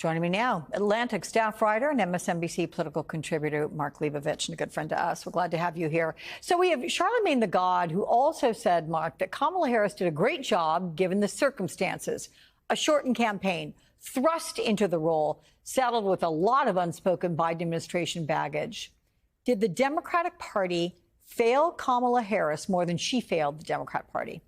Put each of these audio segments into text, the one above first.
Joining me now, Atlantic staff writer and MSNBC political contributor Mark Leibovich, and a good friend to us. We're glad to have you here. So we have Charlamagne tha God, who also said, Mark, that Kamala Harris did a great job given the circumstances. A shortened campaign, thrust into the role, saddled with a lot of unspoken Biden administration baggage. Did the Democratic Party fail Kamala Harris more than she failed the Democrat Party?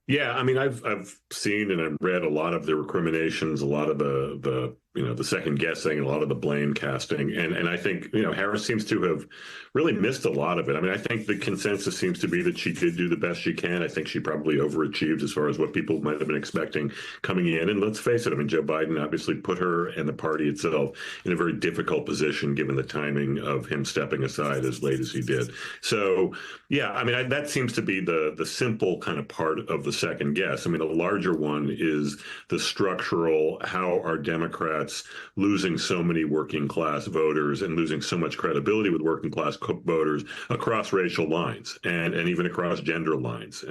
Yeah, I mean, I've seen and I've read a lot of the recriminations, a lot of the second guessing, a lot of the blame casting, and I think Harris seems to have really missed a lot of it. I mean, I think the consensus seems to be that she did do the best she can. I think she probably overachieved as far as what people might have been expecting coming in. And let's face it, I mean, Joe Biden obviously put her and the party itself in a very difficult position given the timing of him stepping aside as late as he did. So, yeah, I mean, that seems to be the simple kind of part of the second guess. I mean, the larger one is the structural, how are Democrats losing so many working class voters and losing so much credibility with working class voters across racial lines and even across gender lines.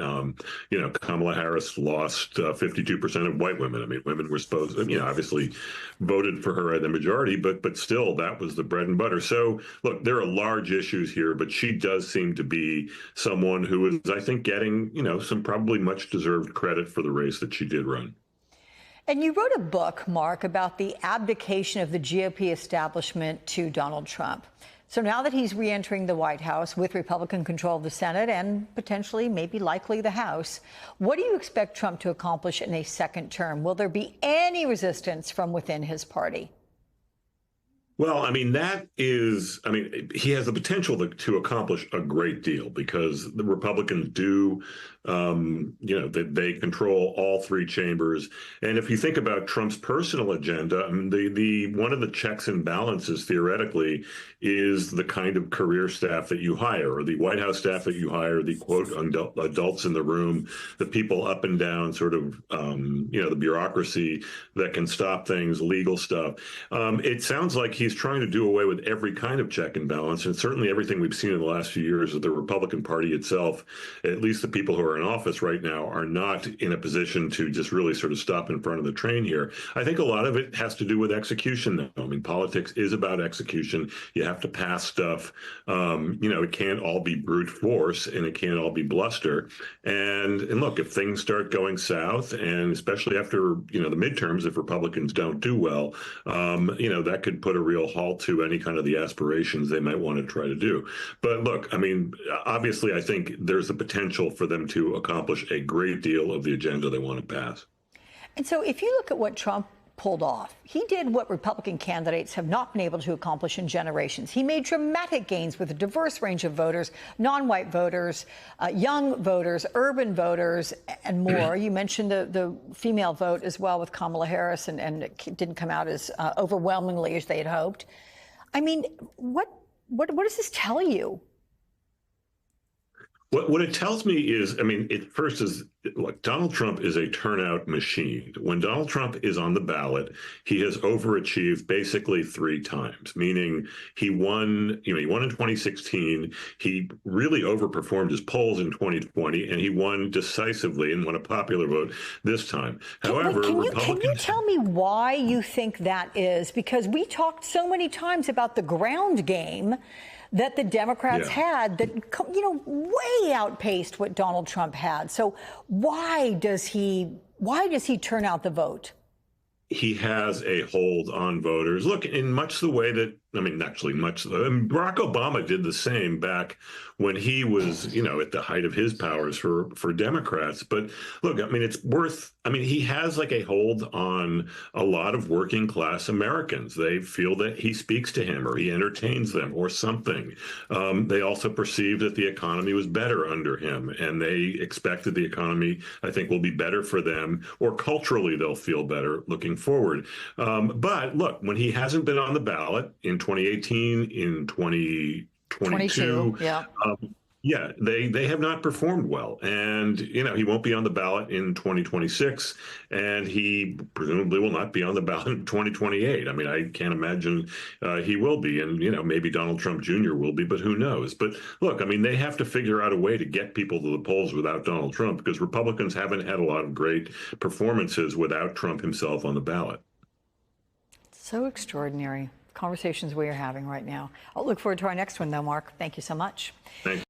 Kamala Harris lost 52% of white women. I mean, women were supposed, obviously voted for her in the majority, but still that was the bread and butter. So look, there are large issues here, but she does seem to be someone who is, I think, getting, some probably much deserved credit for the race that she did run. And you wrote a book, Mark, about the abdication of the GOP establishment to Donald Trump. So now that he's re-entering the White House with Republican control of the Senate and potentially, maybe likely the House, what do you expect Trump to accomplish in a second term? Will there be any resistance from within his party? Well, I mean, he has the potential to accomplish a great deal because the Republicans do, they control all three chambers. And if you think about Trump's personal agenda, I mean, one of the checks and balances theoretically is the kind of career staff that you hire, or the White House staff that you hire, the quote adults in the room, the people up and down, sort of, the bureaucracy that can stop things, legal stuff. It sounds like he's trying to do away with every kind of check and balance, and certainly everything we've seen in the last few years of the Republican Party itself, at least the people who are in office right now, are not in a position to just really sort of stop in front of the train here. I think a lot of it has to do with execution, though. I mean, politics is about execution. You have to pass stuff. It can't all be brute force, and it can't all be bluster. And look, if things start going south, and especially after, the midterms, if Republicans don't do well, that could put a real halt to any kind of the aspirations they might want to try to do. But look, I mean, obviously, I think there's the potential for them to accomplish a great deal of the agenda they want to pass. And so if you look at what Trump pulled off, he did what Republican candidates have not been able to accomplish in generations. He made dramatic gains with a diverse range of voters, non-white voters, young voters, urban voters, and more. You mentioned the female vote as well with Kamala Harris, and it didn't come out as overwhelmingly as they had hoped. I mean, what does this tell you? What it tells me is, I mean, look, Donald Trump is a turnout machine. When Donald Trump is on the ballot, he has overachieved basically 3 times, meaning he won in 2016. He really overperformed his polls in 2020, and he won decisively and won a popular vote this time. However, can you tell me why you think that is? Because we talked so many times about the ground game that the Democrats had that, way outpaced what Donald Trump had. So why does he turn out the vote? He has a hold on voters. Look, in much the way that, Barack Obama did the same back when he was, at the height of his powers for Democrats. But look, I mean, he has like a hold on a lot of working class Americans. They feel that he speaks to him or he entertains them or something. They also perceive that the economy was better under him, and they expect that the economy, I think, will be better for them, or culturally they'll feel better looking forward. But look, when he hasn't been on the ballot in 2018, in 2022, they have not performed well. And, he won't be on the ballot in 2026, and he presumably will not be on the ballot in 2028. I mean, I can't imagine he will be. And, maybe Donald Trump Jr. will be, but who knows? But look, I mean, they have to figure out a way to get people to the polls without Donald Trump, because Republicans haven't had a lot of great performances without Trump himself on the ballot. So extraordinary conversations we are having right now. I'll look forward to our next one, though, Mark. Thank you so much. Thanks.